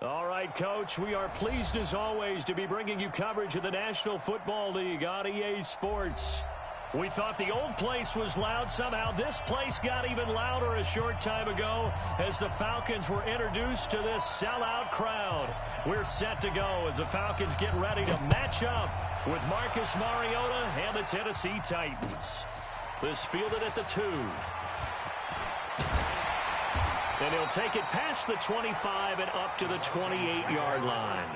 All right, Coach, we are pleased as always to be bringing you coverage of the National Football League on EA Sports. We thought the old place was loud. Somehow this place got even louder a short time ago as the Falcons were introduced to this sellout crowd. We're set to go as the Falcons get ready to match up with Marcus Mariota and the Tennessee Titans. This fielded at the 2. And he'll take it past the 25 and up to the 28-yard line.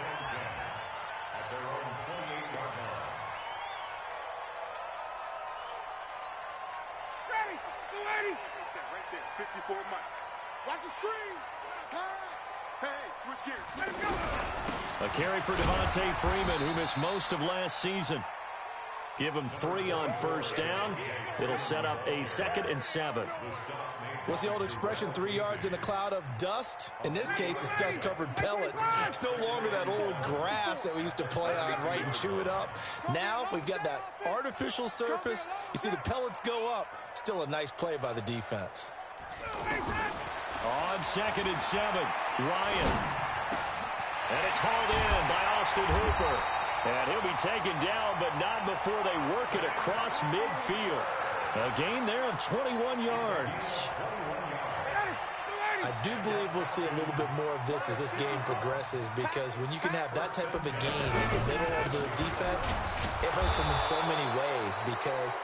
Ready, ready. Right there, 54 Mike. Watch the screen. Pass. Hey, switch gears. Let him go. A carry for Devontae Freeman, who missed most of last season. Give him 3 on first down. It'll set up a 2nd and 7. What's the old expression, 3 yards in a cloud of dust? In this case, it's dust-covered pellets. It's no longer that old grass that we used to play on, right, and chew it up. Now we've got that artificial surface. You see the pellets go up. Still a nice play by the defense. On 2nd and 7, Ryan. And it's hauled in by Austin Hooper. And he'll be taken down, but not before they work it across midfield. A gain there of 21 yards. I do believe we'll see a little bit more of this as this game progresses, because when you can have that type of a gain in the middle of the defense, it hurts them in so many ways, because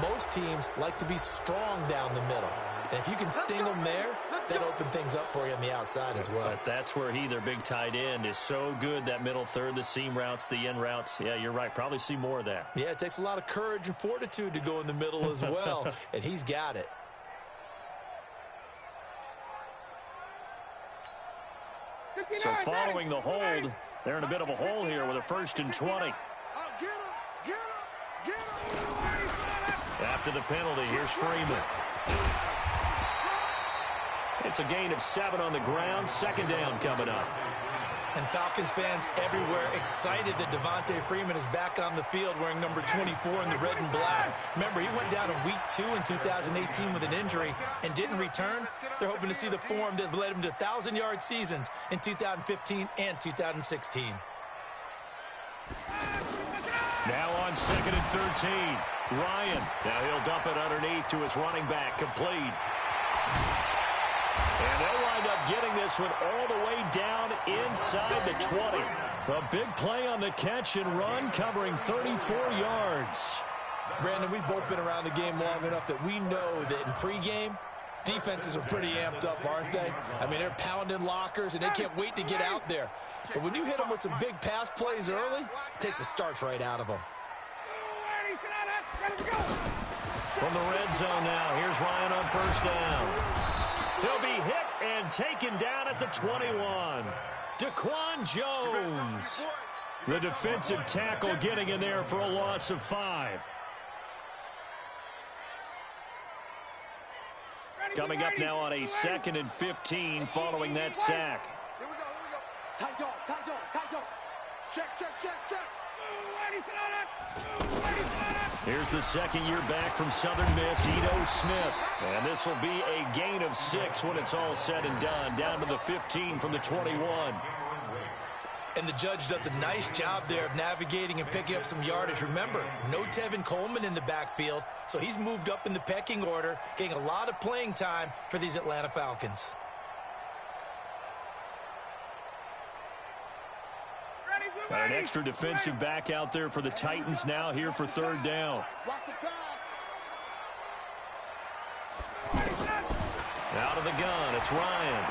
most teams like to be strong down the middle. And if you can sting them there, that opens things up for you on the outside as well. But that's where their big tight end, is so good, that middle third, the seam routes, the in routes. Yeah, you're right. Probably see more of that. Yeah, it takes a lot of courage and fortitude to go in the middle as well, and he's got it. So following the hold, they're in a bit of a hole here with a 1st and 20. After the penalty, here's Freeman. It's a gain of 7 on the ground. 2nd down coming up. And Falcons fans everywhere excited that Devontae Freeman is back on the field wearing number 24 in the red and black. Remember, he went down in week 2 in 2018 with an injury and didn't return. They're hoping to see the form that led him to 1,000-yard seasons in 2015 and 2016. Now on 2nd and 13, Ryan. Now he'll dump it underneath to his running back, complete. And they'll wind up getting this one all the way down inside the 20. A big play on the catch and run, covering 34 yards. Brandon, we've both been around the game long enough that we know that in pregame, defenses are pretty amped up, aren't they? I mean, they're pounding lockers, and they can't wait to get out there. But when you hit them with some big pass plays early, it takes the starch right out of them. From the red zone now, here's Ryan on first down. He'll be hit and taken down at the 21. Daquan Jones, the defensive tackle, getting in there for a loss of 5. Coming up now on a 2nd and 15 following that sack. Here we go, Tight dog, tight dog, tight dog. Check, check, check, check. Here's the 2nd year back from Southern Miss, Ito Smith. And this will be a gain of 6 when it's all said and done, down to the 15 from the 21. And the judge does a nice job there of navigating and picking up some yardage. Remember, no Tevin Coleman in the backfield, so he's moved up in the pecking order, getting a lot of playing time for these Atlanta Falcons. Got an extra defensive back out there for the Titans now here for 3rd down. Out of the gun, it's Ryan.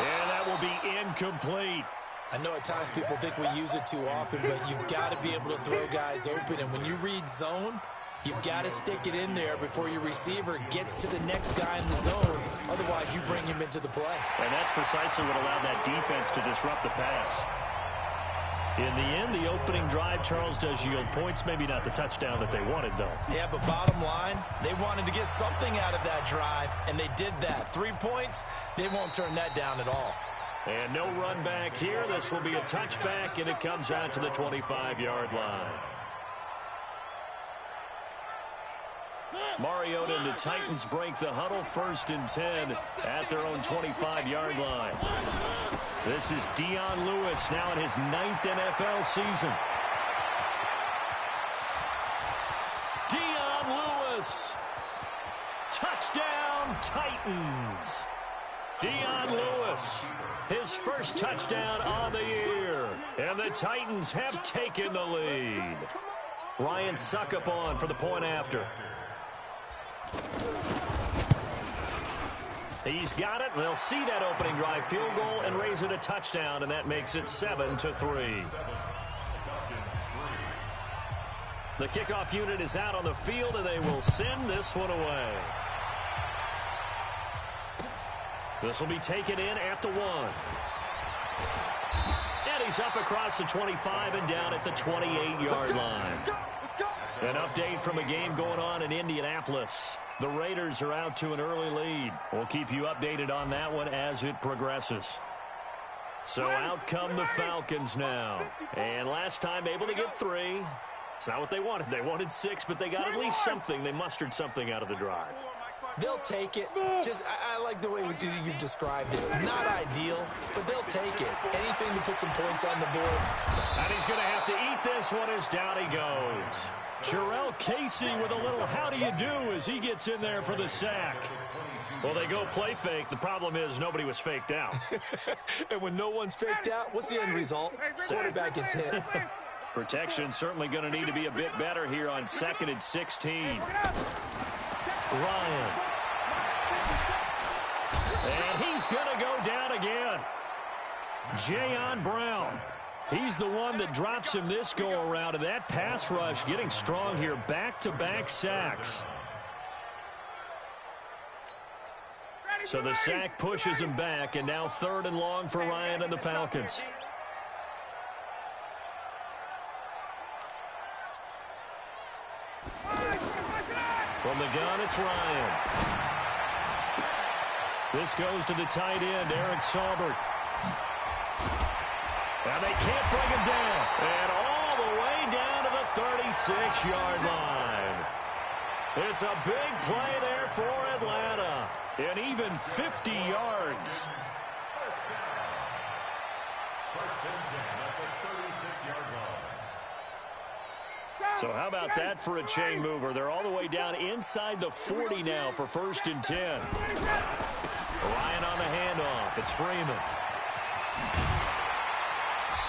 And that will be incomplete. I know at times people think we use it too often, but you've got to be able to throw guys open. And when you read zone, you've got to stick it in there before your receiver gets to the next guy in the zone. Otherwise, you bring him into the play. And that's precisely what allowed that defense to disrupt the pass. In the end, the opening drive, Charles, does yield points. Maybe not the touchdown that they wanted, though. Yeah, but bottom line, they wanted to get something out of that drive, and they did that. 3 points, they won't turn that down at all. And no run back here. This will be a touchback, and it comes out to the 25-yard line. Mariota and the Titans break the huddle, 1st and 10 at their own 25-yard line. This is Dion Lewis now in his 9th NFL season. Dion Lewis. Touchdown, Titans. Dion Lewis, his first touchdown on the year. And the Titans have taken the lead. Ryan Succop on for the point after. He's got it. They'll see that opening drive field goal and raise it a touchdown, and that makes it 7-3. The kickoff unit is out on the field, and they will send this one away. This will be taken in at the 1. And he's up across the 25 and down at the 28-yard line. An update from a game going on in Indianapolis. The Raiders are out to an early lead. We'll keep you updated on that one as it progresses. So out come the Falcons now. And last time able to get 3. It's not what they wanted. They wanted 6, but they got at least something. They mustered something out of the drive. They'll take it. I like the way you've described it. Not ideal, but they'll take it. Anything to put some points on the board. And he's going to have to eat this one as down he goes. Jarrell Casey with a little how do you do as he gets in there for the sack. Well, they go play fake. The problem is nobody was faked out. And when no one's faked out, what's the end result? Quarterback gets hit. Protection certainly going to need to be a bit better here on 2nd and 16. Ryan. And he's going to go down again. Jayon Brown. He's the one that drops him this go-around, and that pass rush getting strong here. Back-to-back sacks. So the sack pushes him back, and now 3rd and long for Ryan and the Falcons. From the gun, it's Ryan. This goes to the tight end, Eric Saubert. And they can't bring him down. And all the way down to the 36-yard line. It's a big play there for Atlanta. And even 50 yards. First and 10 at the 36-yard line. So how about that for a chain mover? They're all the way down inside the 40 now for 1st and 10. Ryan on the handoff. It's Freeman.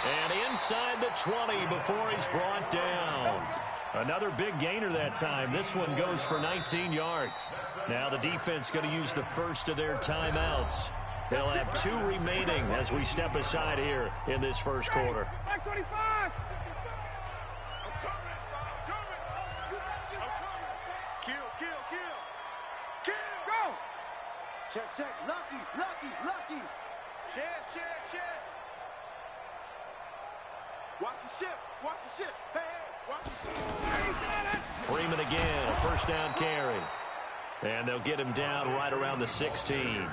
And inside the 20 before he's brought down. Another big gainer that time. This one goes for 19 yards. Now the defense going to use the first of their timeouts. They'll have 2 remaining as we step aside here in this first quarter. Check. Lucky. Shit. Watch the ship. Hey, watch the ship. Freeman again, a first down carry. And they'll get him down right around the 16.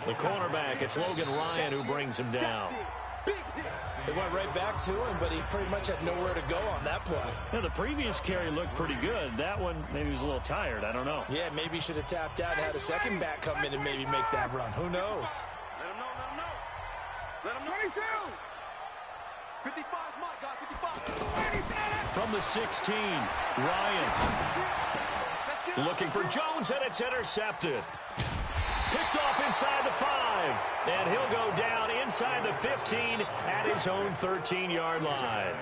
The cornerback, it's Logan Ryan who brings him down. They went right back to him, but he pretty much had nowhere to go on that play. Yeah, the previous carry looked pretty good. That one, maybe he was a little tired. I don't know. Yeah, maybe he should have tapped out and had a second back come in and maybe make that run. Who knows? Let him know. 22. 55, Mike, guys, 55. From the 16, Ryan. Looking for Jones, and it's intercepted. Picked off inside the 5. And he'll go down inside the 15 at his own 13-yard line.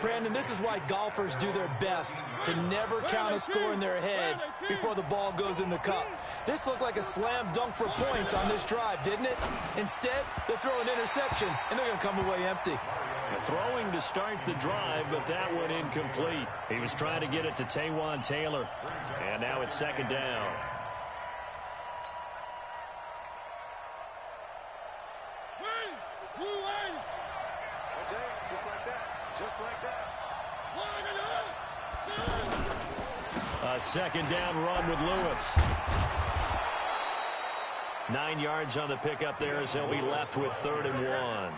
Brandon, this is why golfers do their best to never count a score in their head before the ball goes in the cup. This looked like a slam dunk for points on this drive, didn't it? Instead, they throw an interception, and they're going to come away empty. Throwing to start the drive, but that one incomplete. He was trying to get it to Taywan Taylor. And now it's 2nd down. A 2nd down run with Lewis. 9 yards on the pickup there as he'll be left with 3rd and 1.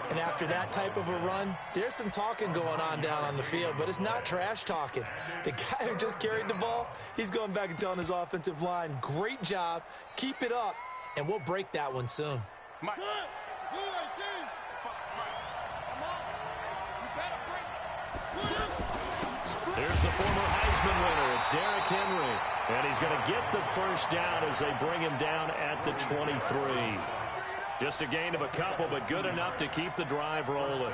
And after that type of a run, there's some talking going on down on the field, but it's not trash talking. The guy who just carried the ball, he's going back and telling his offensive line, great job, keep it up, and we'll break that one soon. Here's the former Heisman winner. It's Derrick Henry. And he's going to get the first down as they bring him down at the 23. Just a gain of a couple, but good enough to keep the drive rolling.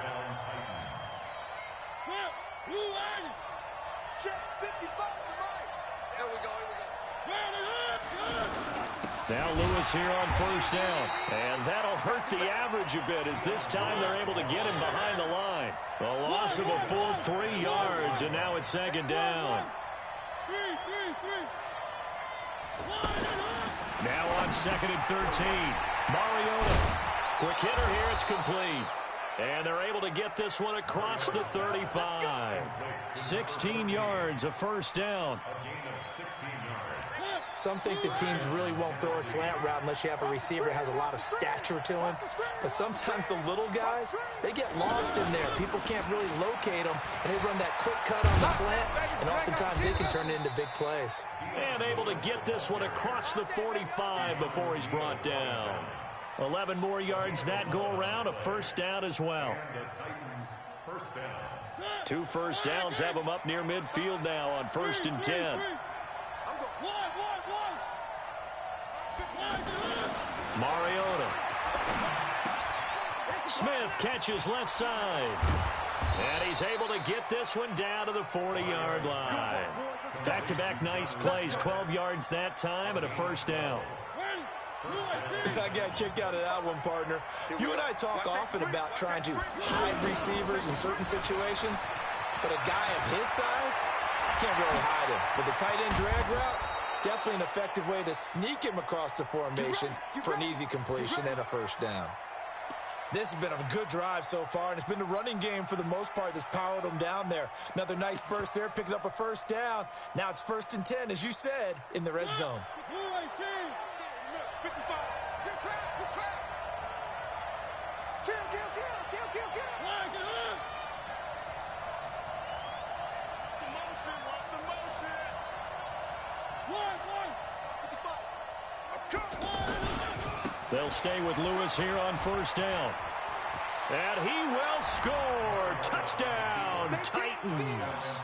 Now Lewis here on first down. And that'll hurt the average a bit as this time they're able to get him behind the line. A loss of a full 3 yards, and now it's second down. Now on second and 13. Mariota. Quick hitter here. It's complete. And they're able to get this one across the 35. 16 yards, a first down. Some think the teams really won't throw a slant route unless you have a receiver that has a lot of stature to him. But sometimes the little guys, they get lost in there. People can't really locate them, and they run that quick cut on the slant, and oftentimes they can turn it into big plays. And able to get this one across the 45 before he's brought down. 11 more yards that go around, a first down as well. 2 first downs have them up near midfield now on 1st and 10. Mariota. Smith catches left side. And he's able to get this one down to the 40-yard line. Back-to-back nice plays, 12 yards that time and a first down. I got kicked out of that one, partner. You and I talk often about trying to hide receivers in certain situations, but a guy of his size can't really hide him. But the tight end drag route, definitely an effective way to sneak him across the formation for an easy completion and a first down. This has been a good drive so far, and it's been the running game for the most part that's powered them down there. Another nice burst there, picking up a first down. Now it's 1st and 10, as you said, in the red zone. They'll stay with Lewis here on first down. And he will score. Touchdown, Titans.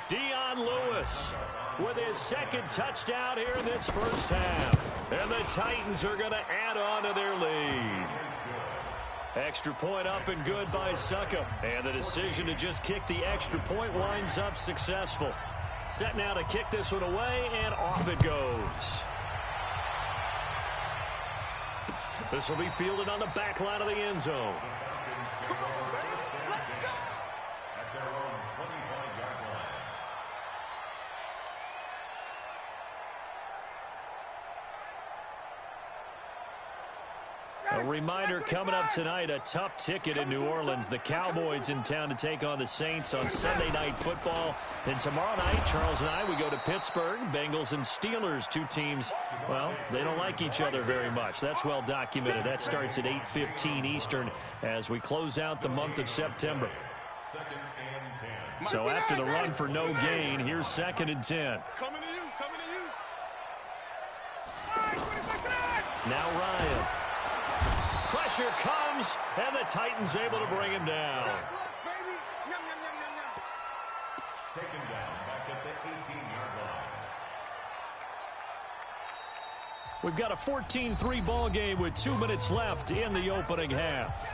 Dion Lewis with his second touchdown here in this first half. And the Titans are going to add on to their lead. Extra point up and good by Succop. And the decision to just kick the extra point winds up successful. Set now to kick this one away, and off it goes. This will be fielded on the back line of the end zone. A reminder coming up tonight, a tough ticket in New Orleans. The Cowboys in town to take on the Saints on Sunday Night Football. And tomorrow night, Charles and I, we go to Pittsburgh. Bengals and Steelers, 2 teams, well, they don't like each other very much. That's well documented. That starts at 8:15 Eastern as we close out the month of September. So after the run for no gain, here's 2nd and 10. Now Ryan. Pressure comes, and the Titans able to bring him down. Taken down back at the 18-yard line. We've got a 14-3 ball game with 2 minutes left in the opening half.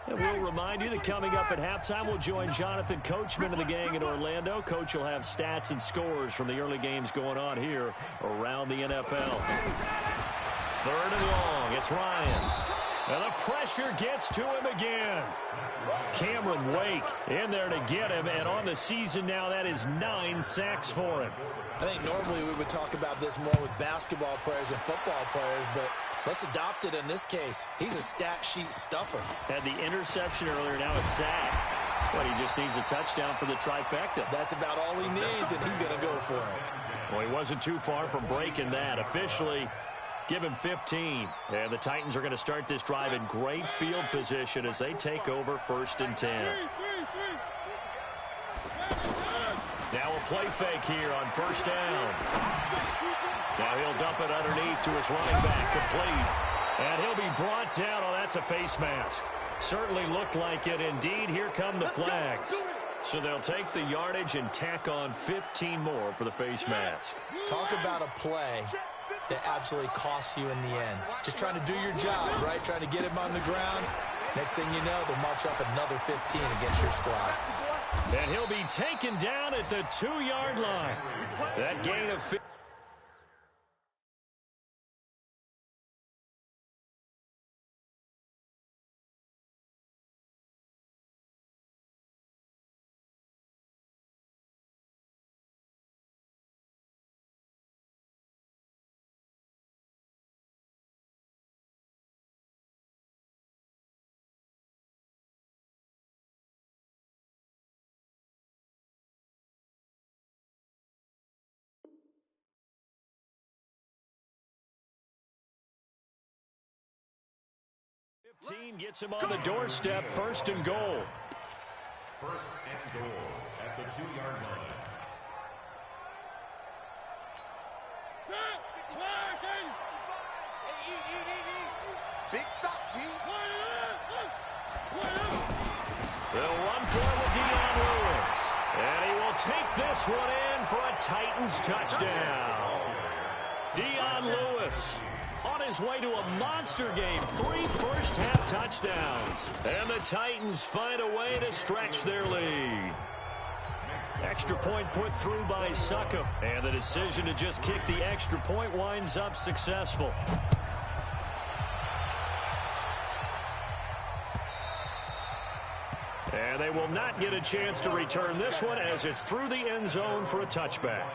And we'll remind you that coming up at halftime, we'll join Jonathan Coachman and the gang in Orlando. Coach will have stats and scores from the early games going on here around the NFL. 3rd and long. It's Ryan. And the pressure gets to him again. Cameron Wake in there to get him. And on the season now, that is 9 sacks for him. I think normally we would talk about this more with basketball players and football players, but Let's adopt it in this case. He's a stat sheet stuffer. Had the interception earlier, now a sack. But he just needs a touchdown for the trifecta. That's about all he needs, and he's going to go for it. Well, he wasn't too far from breaking that. Officially, give him 15. And the Titans are going to start this drive in great field position as they take over 1st and 10. Now a play fake here on 1st down. Now he'll dump it underneath to his running back, complete. And he'll be brought down. Oh, that's a face mask. Certainly looked like it. Indeed, here come the flags. So they'll take the yardage and tack on 15 more for the face mask. Talk about a play that absolutely costs you in the end. Just trying to do your job, right? Trying to get him on the ground. Next thing you know, they'll march off another 15 against your squad. And he'll be taken down at the 2-yard line. That gain of 15. Gets him on the doorstep, 1st and goal. 1st and goal at the 2-yard line. Big stop, D. They'll run for it with Dion Lewis. And he will take this one in for a Titans touchdown. Dion Lewis on his way to a monster game. 3 first-half touchdowns. And the Titans find a way to stretch their lead. Extra point put through by Succop. And the decision to just kick the extra point winds up successful. And they will not get a chance to return this one as it's through the end zone for a touchback.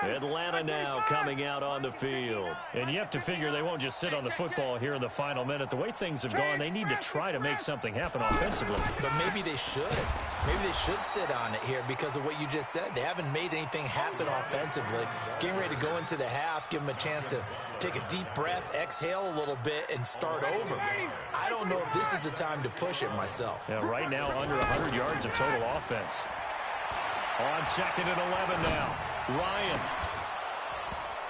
Atlanta now coming out on the field. And you have to figure they won't just sit on the football here in the final minute. The way things have gone, they need to try to make something happen offensively. But maybe they should. Maybe they should sit on it here because of what you just said. They haven't made anything happen offensively. Getting ready to go into the half, give them a chance to take a deep breath, exhale a little bit, and start over. I don't know if this is the time to push it myself. Yeah, right now under 100 yards of total offense. On 2nd and 11 now. Ryan.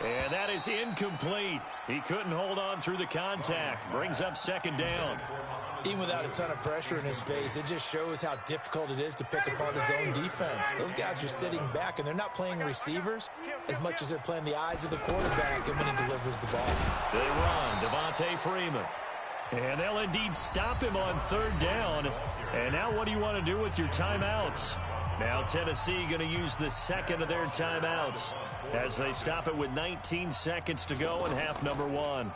And that is incomplete. He couldn't hold on through the contact. Brings up 2nd down. Even without a ton of pressure in his face, it just shows how difficult it is to pick apart his own defense. Those guys are sitting back, and they're not playing receivers as much as they're playing the eyes of the quarterback and when he delivers the ball. They run. Devontae Freeman. And they'll indeed stop him on 3rd down. And now what do you want to do with your timeouts? Now Tennessee going to use the 2nd of their timeouts as they stop it with 19 seconds to go in half number 1.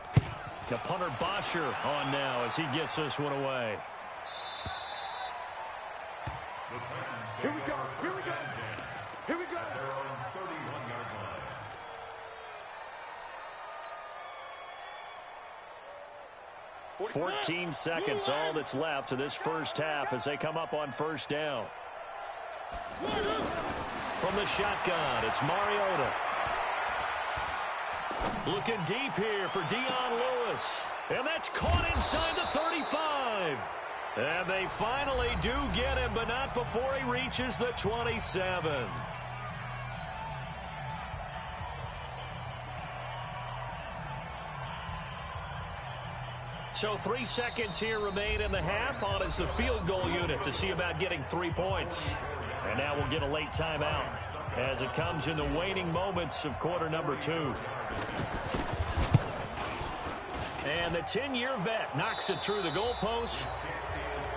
Now punter Bosher on now as he gets this one away. Here we go. Here we go. Here we go. 14 seconds, all that's left of this first half as they come up on 1st down. From the shotgun, it's Mariota. Looking deep here for Dion Lewis. And that's caught inside the 35. And they finally do get him, but not before he reaches the 27. So 3 seconds here remain in the half. On is the field goal unit to see about getting 3 points. And now we'll get a late timeout as it comes in the waning moments of quarter number 2. And the 10-year vet knocks it through the goalpost.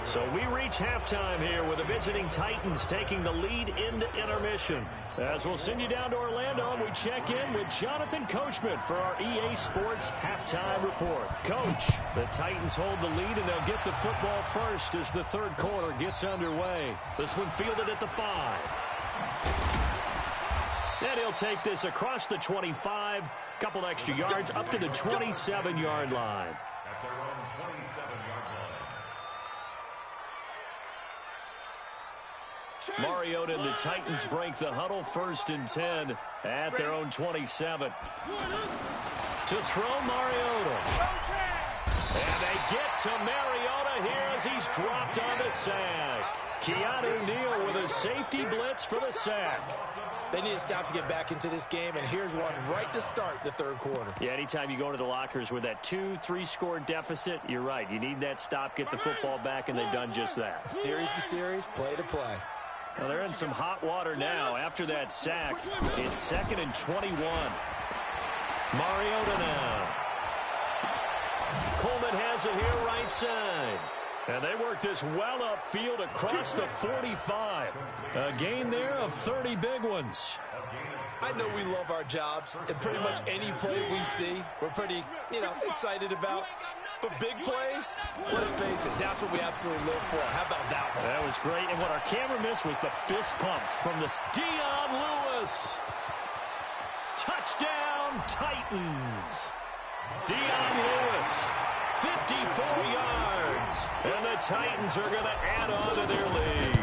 So we reach halftime here with the visiting Titans taking the lead into intermission. As we'll send you down to Orlando, and we check in with Jonathan Coachman for our EA Sports Halftime Report. Coach, the Titans hold the lead, and they'll get the football first as the 3rd quarter gets underway. This one fielded at the 5. And he'll take this across the 25, couple extra yards up to the 27-yard line. At their own 27-yard line. Mariota and the Titans break the huddle, 1st and 10 at their own 27. To throw Mariota. And they get to Mariota here as he's dropped on the sack. Keanu Neal with a safety blitz for the sack. They need to stop to get back into this game, and here's one right to start the third quarter. Yeah, anytime you go into the lockers with that 2-3 score deficit, you're right. You need that stop, get the football back, and they've done just that. Series to series, play to play. Well, they're in some hot water now after that sack. It's 2nd and 21. Mariota now. Coleman has it here right side. And they work this well upfield across the 45. A gain there of 30 big ones. I know we love our jobs, and pretty much any play we see, we're pretty, excited about. But big plays, let's face it, that's what we absolutely live for. How about that one? That was great. And what our camera missed was the fist pump from this Dion Lewis. Touchdown, Titans. Dion Lewis, 54 yards. And the Titans are going to add on to their lead.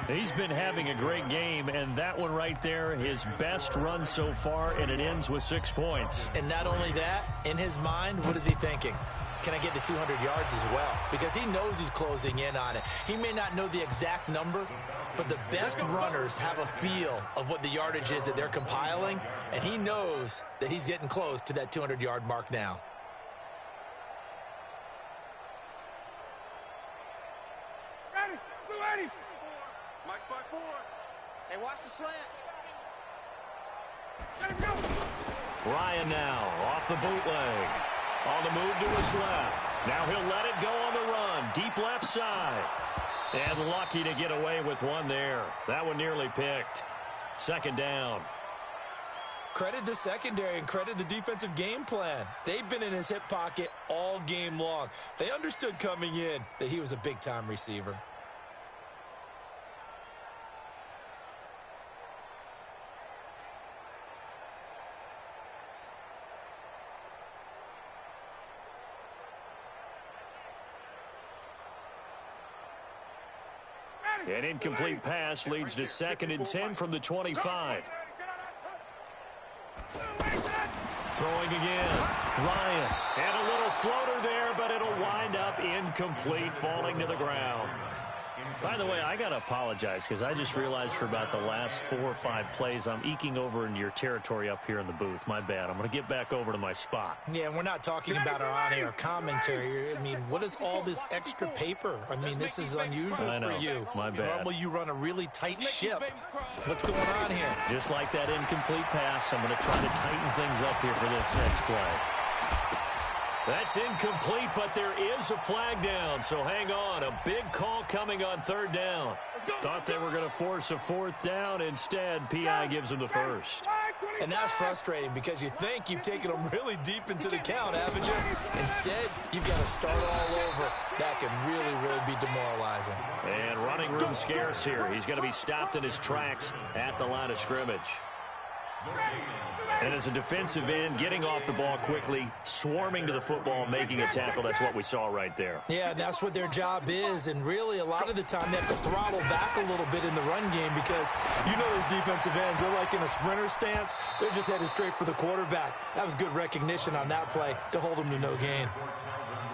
He's been having a great game, and that one right there, his best run so far, and it ends with 6 points. And not only that, in his mind, what is he thinking? Can I get to 200 yards as well? Because he knows he's closing in on it. He may not know the exact number, but the best runners have a feel of what the yardage is that they're compiling, and he knows that he's getting close to that 200-yard mark now. Ready, ready. Mike's by 4. Hey, watch the slant. Let him go. Ryan now off the bootleg. On the move to his left. Now he'll let it go on the run. Deep left side. And lucky to get away with one there. That one nearly picked. 2nd down. Credit the secondary and credit the defensive game plan. They've been in his hip pocket all game long. They understood coming in that he was a big-time receiver. An incomplete pass leads to 2nd and 10 from the 25. Throwing again. Ryan. And a little floater there, but it'll wind up incomplete, falling to the ground. By the way, I got to apologize because I just realized for about the last 4 or 5 plays, I'm eking over into your territory up here in the booth. My bad. I'm going to get back over to my spot. Yeah, we're not talking about our on-air commentary. I mean, what is all this extra paper? I mean, this is unusual for you. My bad. Normally you run a really tight ship. What's going on here? Just like that incomplete pass, I'm going to try to tighten things up here for this next play. That's incomplete, but there is a flag down, so hang on. A big call coming on 3rd down. Thought they were going to force a 4th down. Instead, P.I. gives them the first. And that's frustrating because you think you've taken them really deep into the count, haven't you? Instead, you've got to start all over. That can really, really be demoralizing. And running room scarce here. He's going to be stopped in his tracks at the line of scrimmage. And as a defensive end, getting off the ball quickly, swarming to the football, making a tackle, that's what we saw right there. Yeah, that's what their job is, and really a lot of the time they have to throttle back a little bit in the run game because you know those defensive ends, they're like in a sprinter stance. They're just headed straight for the quarterback. That was good recognition on that play to hold them to no gain.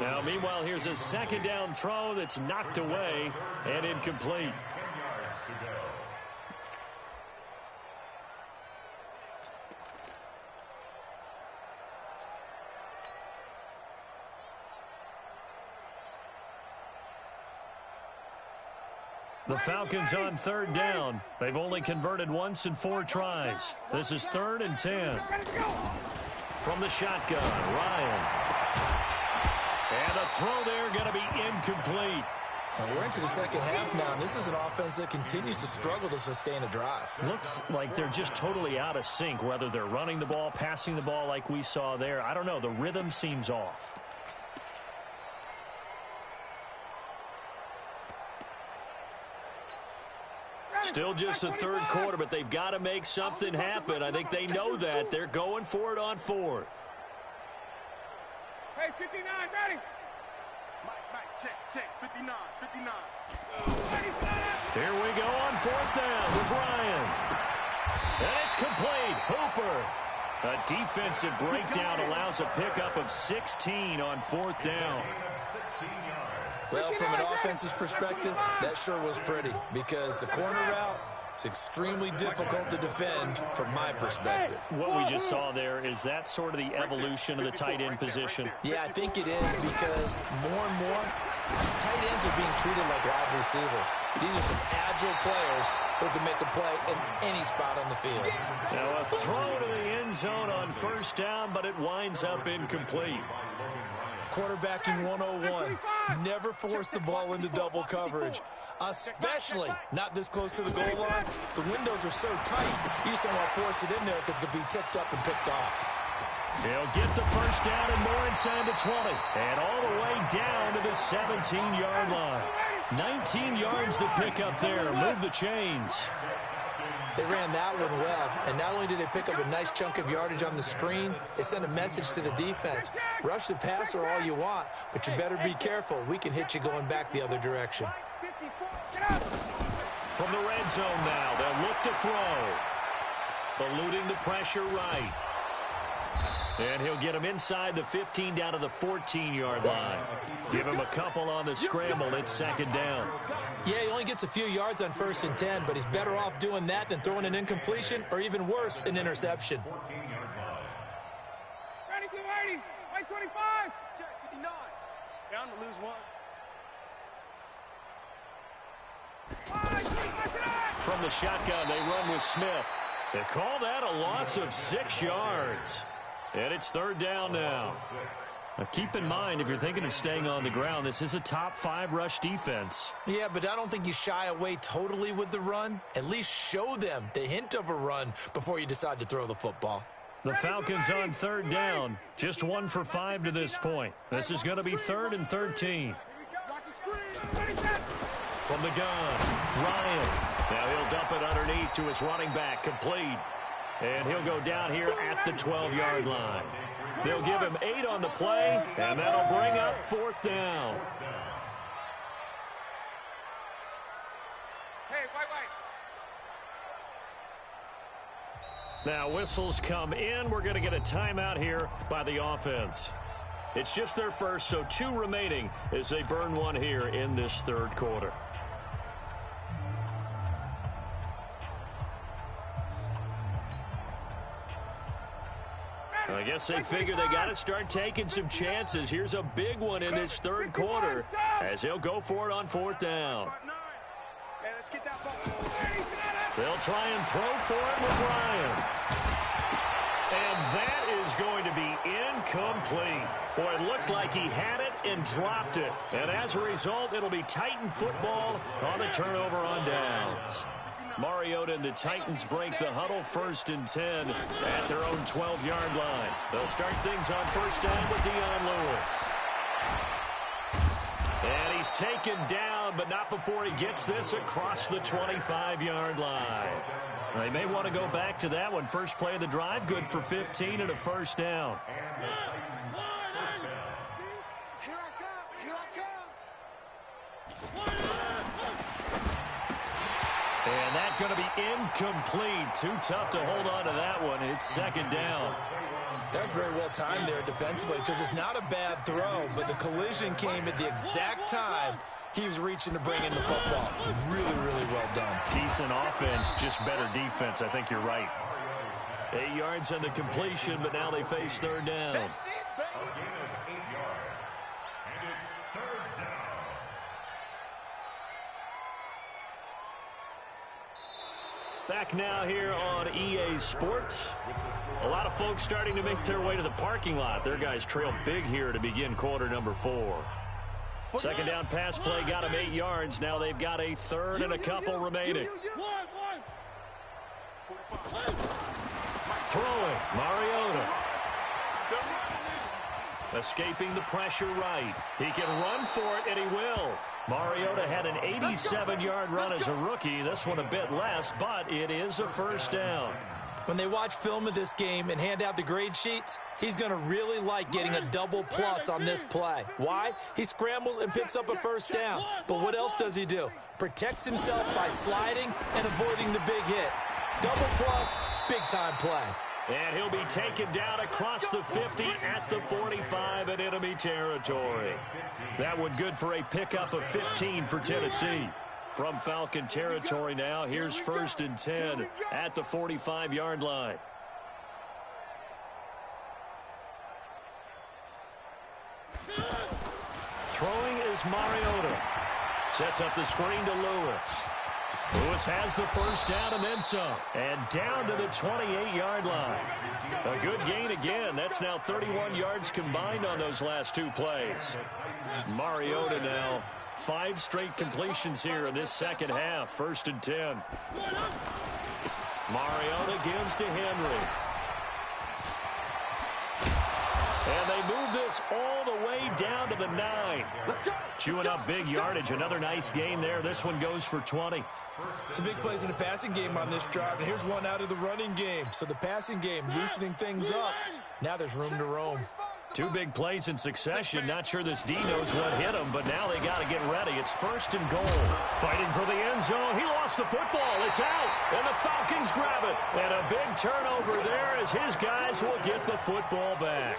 Now, meanwhile, here's a 2nd down throw that's knocked away and incomplete. 10 yards to go. The Falcons on 3rd down. They've only converted once in 4 tries. This is 3rd and 10. From the shotgun, Ryan. And a throw there going to be incomplete. And we're into the second half now, and this is an offense that continues to struggle to sustain a drive. Looks like they're just totally out of sync, whether they're running the ball, passing the ball like we saw there. I don't know. The rhythm seems off. Still just the third quarter, but they've got to make something happen. I think they know that. They're going for it on fourth. Hey, 59, ready? Mike, check. 59. Here we go on fourth down with Ryan. And it's complete. Hooper. A defensive breakdown allows a pickup of 16 on fourth down. Well, from an offensive perspective, that sure was pretty because the corner route is extremely difficult to defend from my perspective. What we just saw there, is that sort of the evolution of the tight end position? Yeah, I think it is because more and more, tight ends are being treated like wide receivers. These are some agile players who can make a play in any spot on the field. Now a throw to the end zone on first down, but it winds up incomplete. Quarterbacking 101. Never force the ball into double coverage, especially not this close to the goal line. The windows are so tight, you just don't want to force it in there because it could be tipped up and picked off. He'll get the first down and more inside the 20. And all the way down to the 17-yard line. 19 yards to pick up there. Move the chains. They ran that one well, and not only did they pick up a nice chunk of yardage on the screen, they sent a message to the defense. Rush the passer all you want, but you better be careful. We can hit you going back the other direction. From the red zone now, they'll look to throw. Eluding the pressure right. And he'll get him inside the 15 down to the 14-yard line. Give him a couple on the scramble. It's second down. Yeah, he only gets a few yards on 1st and 10, but he's better off doing that than throwing an incompletion or even worse, an interception. Ready, 280. Right 25. Check, 59. Down to lose one. From the shotgun, they run with Smith. They call that a loss of 6 yards. And it's third down now. Now keep in mind, if you're thinking of staying on the ground, this is a top 5 rush defense. Yeah, but I don't think you shy away totally with the run. At least show them the hint of a run before you decide to throw the football. The Falcons on third down. Just 1 for 5 to this point. This is going to be 3rd and 13. From the gun, Ryan. Now he'll dump it underneath to his running back, complete. And he'll go down here at the 12-yard line. They'll give him 8 on the play, and that'll bring up 4th down. Hey, white. Now whistles come in. We're going to get a timeout here by the offense. It's just their first, so 2 remaining as they burn one here in this third quarter. I guess they figure they got to start taking some chances. Here's a big one in this third quarter as they'll go for it on 4th down. They'll try and throw for it with Ryan. And that is going to be incomplete. Boy, it looked like he had it and dropped it. And as a result, it'll be Titan football on the turnover on downs. Mariota and the Titans break the huddle, 1st and 10 at their own 12-yard line. They'll start things on first down with Dion Lewis. And he's taken down, but not before he gets this across the 25-yard line. They may want to go back to that one. First play of the drive, good for 15 and a first down. And that's going to be incomplete. Too tough to hold on to that one. It's second down. That's very well timed there defensively because it's not a bad throw, but the collision came at the exact time he was reaching to bring in the football. Really, really well done. Decent offense, just better defense. I think you're right. 8 yards on the completion, but now they face third down. Back now here on EA Sports. A lot of folks starting to make their way to the parking lot. Their guys trail big here to begin quarter number 4. Second down pass play got them 8 yards. Now they've got a third and a couple remaining. Throwing, Mariota. Escaping the pressure right. He can run for it, and he will. Mariota had an 87-yard run as a rookie. This one a bit less, but it is a first down. When they watch film of this game and hand out the grade sheets, he's going to really like getting a double plus on this play. Why? He scrambles and picks up a first down. But what else does he do? Protects himself by sliding and avoiding the big hit. Double plus, big-time play. And he'll be taken down across the 50 at the 45 in enemy territory. That one good for a pickup of 15 for Tennessee. From Falcon territory now, here's 1st and 10 at the 45-yard line. Throwing is Mariota. Sets up the screen to Lewis. Lewis has the first down and then some. And down to the 28-yard line. A good gain again. That's now 31 yards combined on those last two plays. Mariota now. 5 straight completions here in this second half. 1st and 10. Mariota gives to Henry. And they move this all the way down to the 9. Chewing up big yardage. Another nice gain there. This one goes for 20. Some big plays in the passing game on this drive. And here's one out of the running game. So the passing game loosening things up. Now there's room to roam. 2 big plays in succession. Not sure this D knows what hit him, but now they got to get ready. It's 1st and goal. Fighting for the end zone. He lost the football. It's out, and the Falcons grab it. And a big turnover there as his guys will get the football back.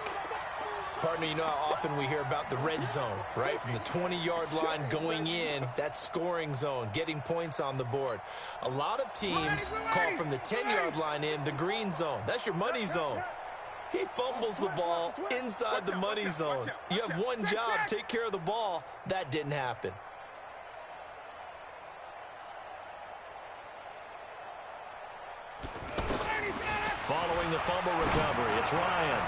Partner, you know how often we hear about the red zone, right? From the 20-yard line going in, that scoring zone, getting points on the board. A lot of teams call from the 10-yard line in the green zone. That's your money zone. He fumbles the ball inside the money zone. You have one job, take care of the ball. That didn't happen. Following the fumble recovery, it's Ryan.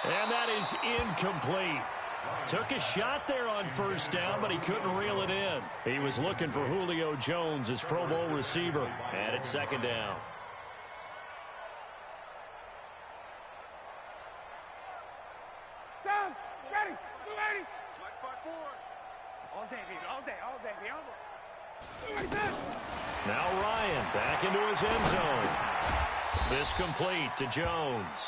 And that is incomplete. Took a shot there on 1st down, but he couldn't reel it in. He was looking for Julio Jones, his Pro Bowl receiver. And it's 2nd down. Now Ryan back into his end zone. This complete to Jones.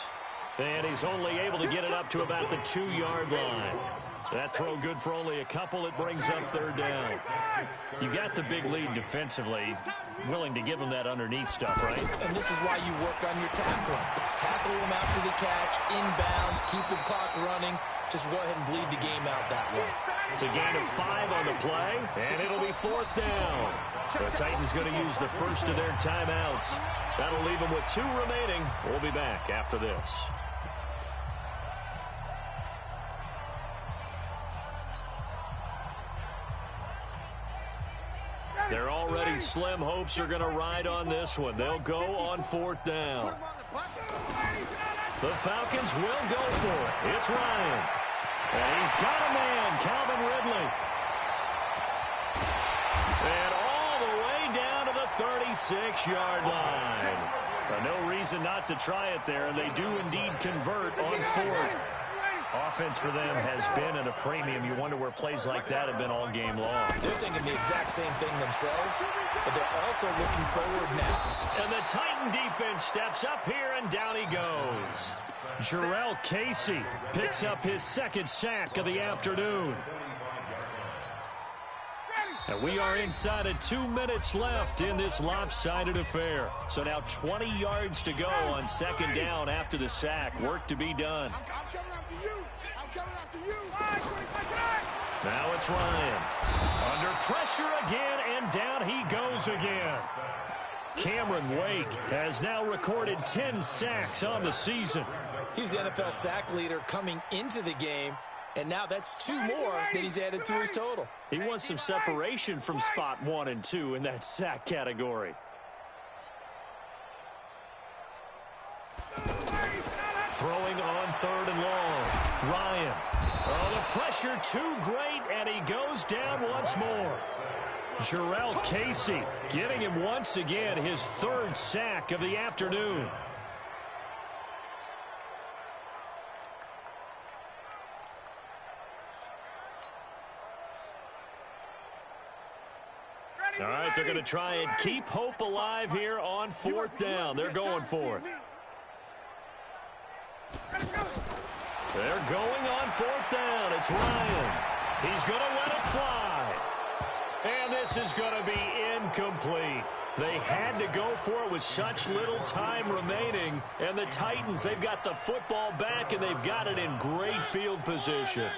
And he's only able to get it up to about the 2-yard line. That throw good for only a couple. It brings up 3rd down. You got the big lead defensively. Willing to give them that underneath stuff, right? And this is why you work on your tackling. Tackle them after the catch, inbounds, keep the clock running. Just go ahead and bleed the game out that way. It's a gain of 5 on the play, and it'll be 4th down. The Titans going to use the first of their timeouts. That'll leave them with 2 remaining. We'll be back after this. They're already slim hopes are going to ride on this one. They'll go on 4th down. The Falcons will go for it. It's Ryan. And he's got a man, Calvin Ridley. And all the way down to the 36-yard line. No reason not to try it there, and they do indeed convert on 4th. Offense for them has been at a premium. You wonder where plays like that have been all game long. They're thinking the exact same thing themselves, but they're also looking forward now. And the Titan defense steps up here, and down he goes. Jurrell Casey picks up his 2nd sack of the afternoon. And we are inside of 2 minutes left in this lopsided affair. So now 20 yards to go on 2nd down after the sack. Work to be done. Now it's Ryan. Under pressure again, and down he goes again. Cameron Wake has now recorded 10 sacks on the season. He's the NFL sack leader coming into the game, and now that's 2 more that he's added to his total. He wants some separation from spot 1 and 2 in that sack category. Throwing on 3rd and long. Ryan. Oh, the pressure too great, and he goes down once more. Jurrell Casey giving him once again his 3rd sack of the afternoon. All right, they're going to try and keep hope alive here on fourth down. They're going for it. They're going on fourth down. It's Ryan. He's going to let it fly. And this is going to be incomplete. They had to go for it with such little time remaining. And the Titans, they've got the football back, and they've got it in great field position.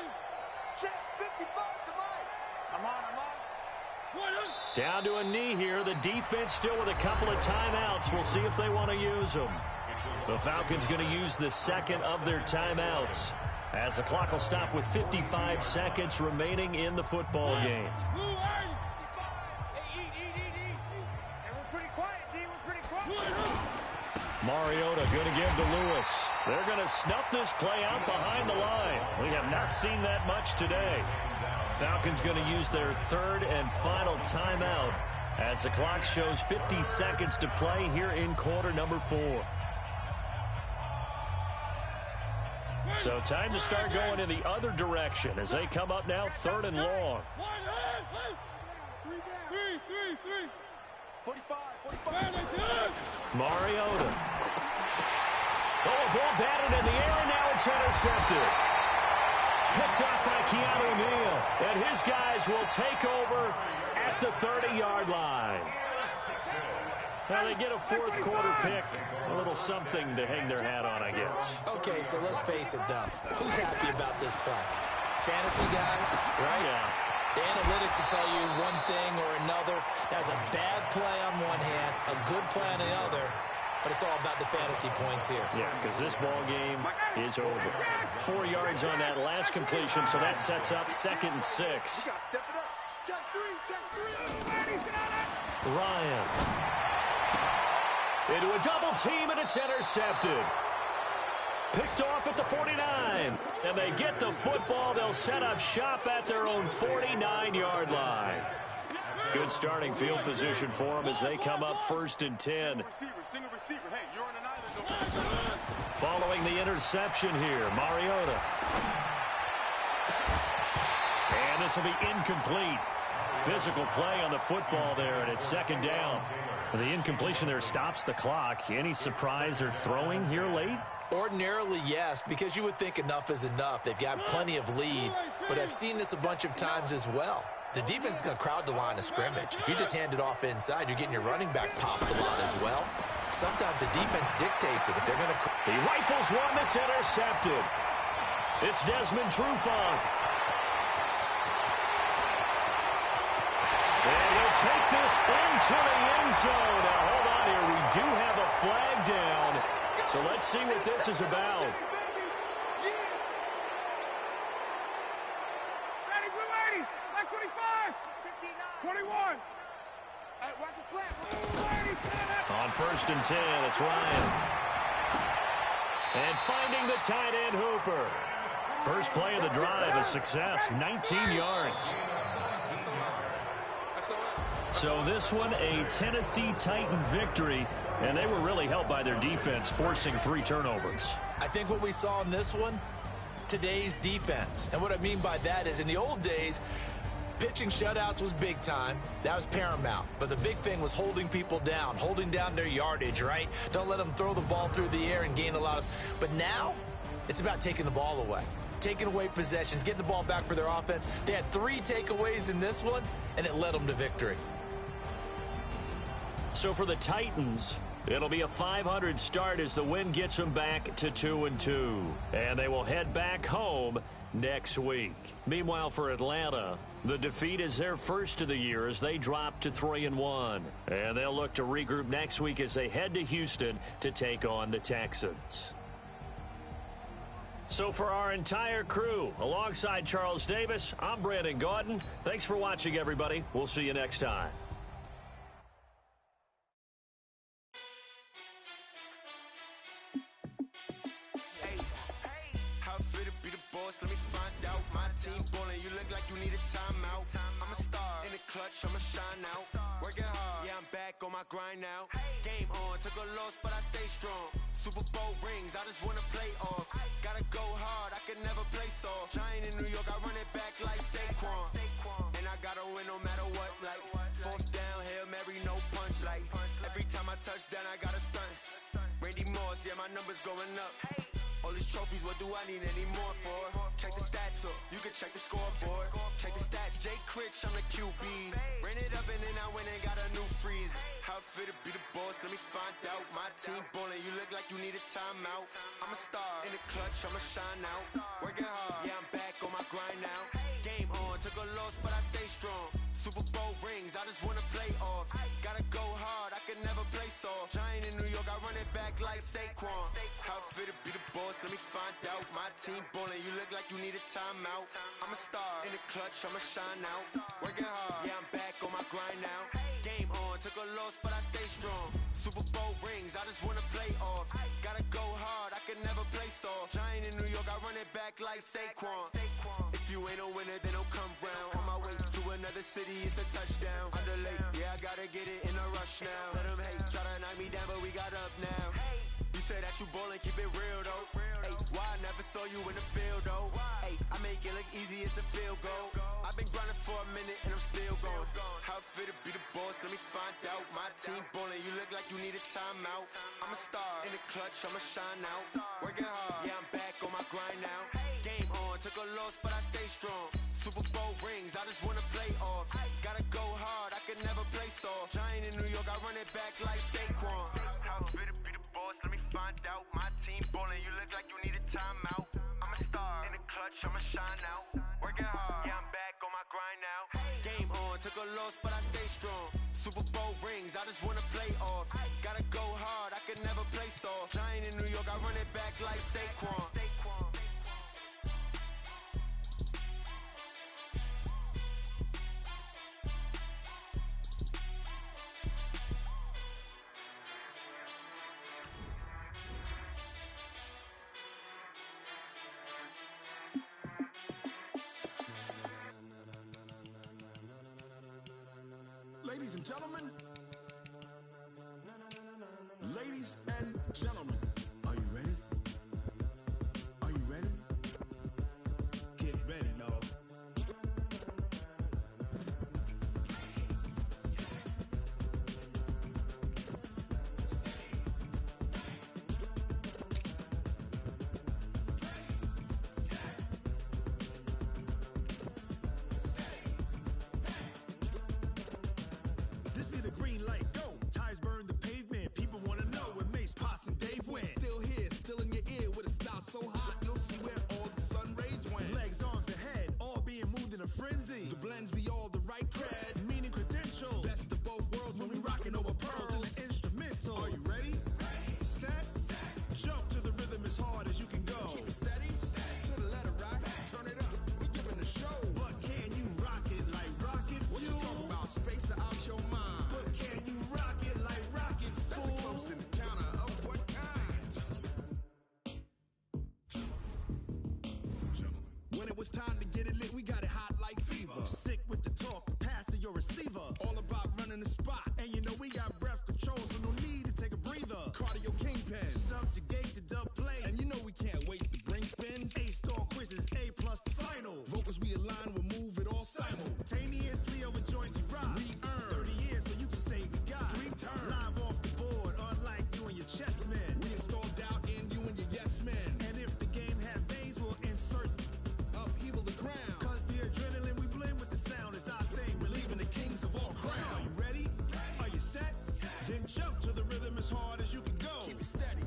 Down to a knee here. The defense still with a couple of timeouts. We'll see if they want to use them. The Falcons going to use the second of their timeouts as the clock will stop with 55 seconds remaining in the football game. Mariota going to give to Lewis. They're going to snuff this play out behind the line. We have not seen that much today. Falcons going to use their third and final timeout as the clock shows 50 seconds to play here in quarter number 4. So time to start going in the other direction as they come up now third and long. 45. Mariota. Oh, ball batted in the air, and now it's intercepted. Picked up by Keanu Neal, and his guys will take over at the 30-yard line. Now they get a fourth quarter pick, a little something to hang their hat on, I guess. Okay, so let's face it, though. Who's happy about this play? Fantasy guys, right? Yeah. The analytics will tell you one thing or another. That's a bad play on one hand, a good play on the other, but it's all about the fantasy points here. Yeah, because this ball game is over. 4 yards on that last completion, so that sets up 2nd and 6. Ryan. Into a double team, and it's intercepted. Picked off at the 49. And they get the football. They'll set up shop at their own 49-yard line. Good starting field position for them as they come up 1st and 10. Following the interception here, Mariota. And this will be incomplete. Physical play on the football there, and it's 2nd down. The incompletion there stops the clock. Any surprise they're throwing here late? Ordinarily, yes, because you would think enough is enough. They've got plenty of lead, but I've seen this a bunch of times as well. The defense is going to crowd the line of scrimmage. If you just hand it off inside, you're getting your running back popped a lot as well. Sometimes the defense dictates it. If they're going to... He rifles one that's intercepted. It's Desmond Trufant. And they'll take this into the end zone. Now, hold on here. We do have a flag down. So let's see what this is about. On 1st and 10, it's Ryan. And finding the tight end Hooper. First play of the drive, a success, 19 yards. So this one, a Tennessee Titan victory, and they were really helped by their defense, forcing 3 turnovers. I think what we saw in this one, today's defense. And what I mean by that is in the old days, pitching shutouts was big time. That was paramount. But the big thing was holding people down, holding down their yardage, right? Don't let them throw the ball through the air and gain a lot of... But now, it's about taking the ball away. Taking away possessions, getting the ball back for their offense. They had 3 takeaways in this one, and it led them to victory. So for the Titans, it'll be a 500 start as the win gets them back to 2-2. And they will head back home next week. Meanwhile, for Atlanta, the defeat is their first of the year as they drop to 3-1. And they'll look to regroup next week as they head to Houston to take on the Texans. So for our entire crew, alongside Charles Davis, I'm Brandon Gaudin. Thanks for watching, everybody. We'll see you next time. Let me find out my team ballin'. You look like you need a timeout. I'm a star in the clutch, I'ma shine out. Working hard, yeah, I'm back on my grind now. Game on, took a loss, but I stay strong. Super Bowl rings, I just wanna play off. Gotta go hard, I can never play soft. Giant in New York, I run it back like Saquon. And I gotta win no matter what, like 4th down. punch like every time I touch down, I got a stunt. Randy Moss, yeah, my numbers going up. All these trophies, what do I need any more for? Check the stats up, you can check the scoreboard. Check the stats, Jay Critch, I'm the QB. Ran it up and then I went and got a new freeze. How it feel to be the boss, let me find out. My team ballin', you look like you need a timeout. I'm a star, in the clutch, I'ma shine out. Working hard, yeah, I'm back on my grind now. Game on, took a loss, but I stay strong. Super Bowl rings, I just wanna play off. Gotta go hard, I can never play soft. Giant in New York, I run it back like Saquon. How it feel to be the boss, let me find out. My team ballin', you look like you need a timeout. I'm a star, in the clutch, I'ma shine out. Working hard, yeah, I'm back on my grind now. Game on, took a loss, but I stay strong. Super Bowl rings, I just wanna play off. Gotta go hard, I can never play soft. Giant in New York, I run it back like Saquon. If you ain't a winner, then don't come round. On my way to another city, it's a touchdown. Underlay, yeah, I gotta get it in a rush now. Let them hate, try to knock me down, but we got up now. You said that you ballin', keep it real though. Hey, why I never saw you in the field though? Hey, I make it look easy, it's a field goal. I've been grinding for a minute and I'm still going. How it feel to be the boss, let me find out. My team ballin', you look like you need a timeout. I'm a star, in the clutch, I'ma shine out. Working hard, yeah, I'm back on my grind now. Game on, took a loss, but I stay strong. Super Bowl rings, I just wanna play off. Gotta go hard, I can never play soft. Giant in New York, I run it back like Saquon. How it feel to be the boss, let me find out. My team ballin', you look like you need a timeout. I'm a star, in the clutch, I'ma shine out. Working hard, yeah, I'm back on my grind now. Game on, took a loss, but I stay strong. Super Bowl rings, I just wanna play off. Gotta go hard, I can never play soft. Giant in New York, I run it back like Saquon. Ladies and gentlemen, ladies and gentlemen, are you ready? Are you ready? Get ready, no. This be the green light, go. Tires burn the pavement. People wanna know where Mace, Potts, and Dave went. Still here, still in your ear with a style so hot, you'll see where all the sun rays went. Legs, arms, and head, all being moved in a frenzy. The blends be all the right cred. Meaning credentials. Best of both worlds when we rockin' over pearls in pearls. the instrumental. Are you ready? Set? Jump to the rhythm as hard as you can go. Keep it steady, to the letter right. Turn it up, we giving a show. But can you rock it like rocket What you fuel? talking about? Space or out your mind? But can you rock it like rockets, That's a fool? close encounter of what kind? When it was time to get it lit, we got it hot like fever. Sick with the talk, pass to your receiver. All about running the spot. And you know we got breath control, so no need to take a breather. Cardio kingpin. Subjugate the dub play. And you know we can't wait to bring spins. A-star quizzes, A plus the final. Vocals we align, we'll move it all Simultaneously over joints we rock. We earn 30 years so you can say we got 3 turns. Live off the board, unlike you and your chess men. We install doubt in you and your yes men. And if the game had veins, we'll insert. Upheaval the ground. Cause the adrenaline we blend with the sound is our thing. We're leaving the kings of all Crown. crown. Are you ready? Are you set? Then jump to the rhythm as hard as you can go. Keep it steady,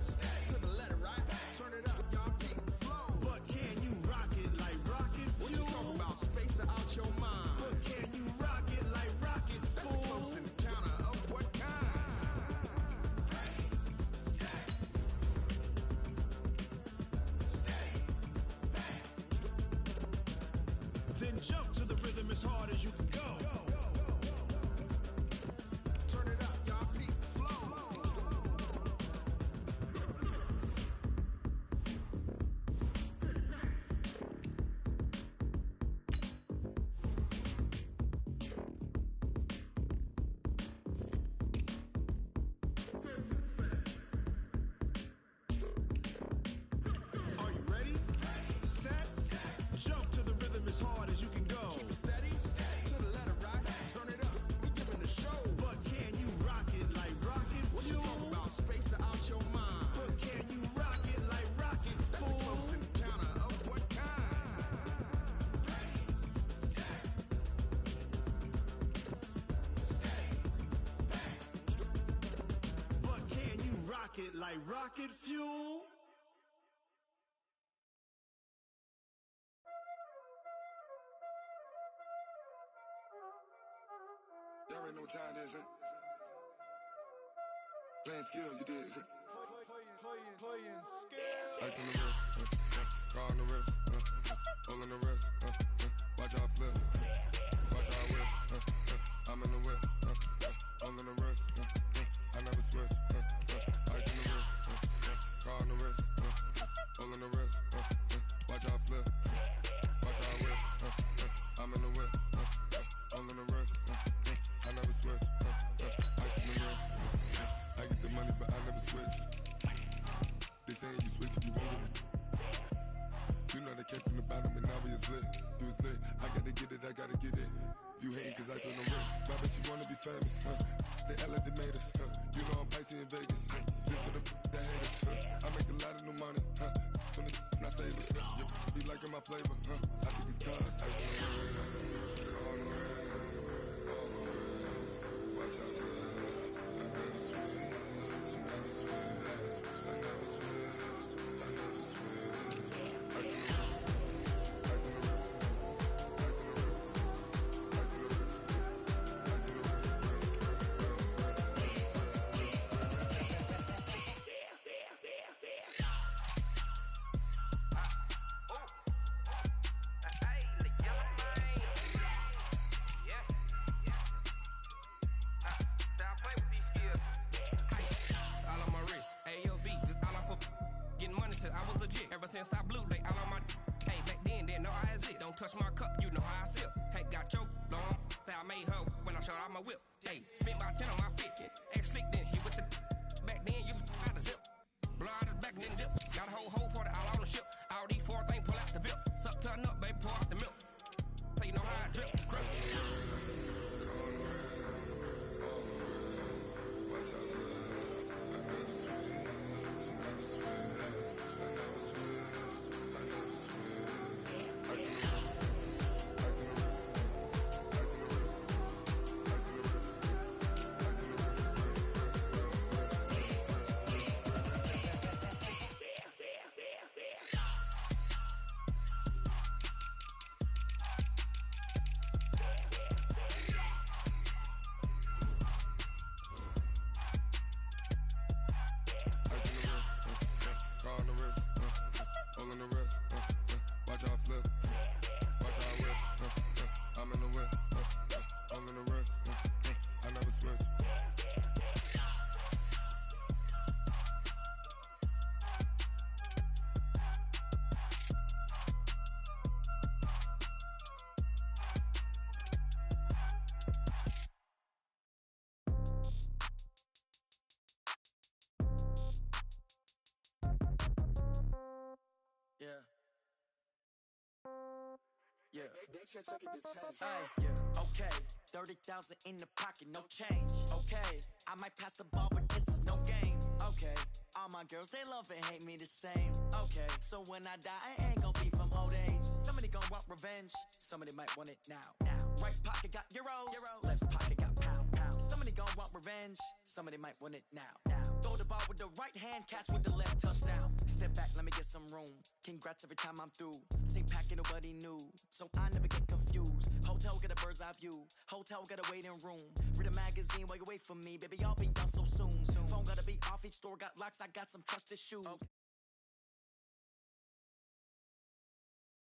to the letter right. Turn it up, y'all keep the flow. But can you rock it like rocket What you fuel? talking about? Space or out your mind? But can you rock it like rockets, That's a fool? close encounter of what kind? Then jump to the rhythm as hard as you can go. Turn it up, y'all keep the flow. Are you ready? Set? Jump to the rhythm as hard as you can go. it like rocket fuel. Y'all already know what time it is, huh? Playing skills, you did. Playing skills. Ice on the wrist, car on the wrist, hole in the wrist, watch how I flip, watch how I whip, I'm in the whip, hole in the wrist, I never switch, ice on the wrist, car on the wrist, hole in the wrist, watch how I flip, watch how I whip, I'm in the whip, hole in the wrist, I never switch, ice on the wrist, I get the money but I never switch. They saying you switch it, you won't get it. You know they came from the bottom and now we is lit. You was lit, I gotta get it, I gotta get it. You hating cause ice on the wrist. I bet you wanna be famous, They act like they made us, You know I'm icy in Vegas, This for the that hate us, I make a lot of new money, When it's not savers, You be liking my flavor, I think it's cause ice on the wrist, on the wrist, on the wrist. Watch out for this, I never switch, I never switch. I never switch, I never switch. Ice in the wrist, ice in the wrist, ice in the wrist, ice in the wrist, ice in the wrist, I was legit. Ever since I blew, they all on my. Hey, back then, didn't know I exist. Don't touch my cup, you know how I sip. Hey, got your long. Say I made her when I showed out my whip. Hey, spent my 10 on my fit. Ex slick, then hit with the. Back then, used to out the zip. Blow out his back, then dip. Got a whole party all on the ship. All these 4 things, pull out the VIP. Suck, turn up, baby, pour out the milk. So you know how I drip. Crap. Yeah. Hey, yeah. Okay. 30,000 in the pocket, no change. Okay. I might pass the ball, but this is no game. Okay. All my girls, they love and hate me the same. Okay. So when I die, I ain't gon' be from old age. Somebody gon' want revenge. Somebody might want it now. Right pocket got euros. Left pocket got pound. Somebody gon' want revenge. Somebody might want it now. Throw the ball with the right hand, catch with the left, touchdown. Step back, let me get some room. Congrats every time I'm through. Same packet, nobody knew, so I never get confused. Hotel got a bird's eye view. Hotel got a waiting room. Read a magazine while you wait for me, baby. I'll be done so soon. Phone gotta be off. Each store got locks. I got some trusted shoes.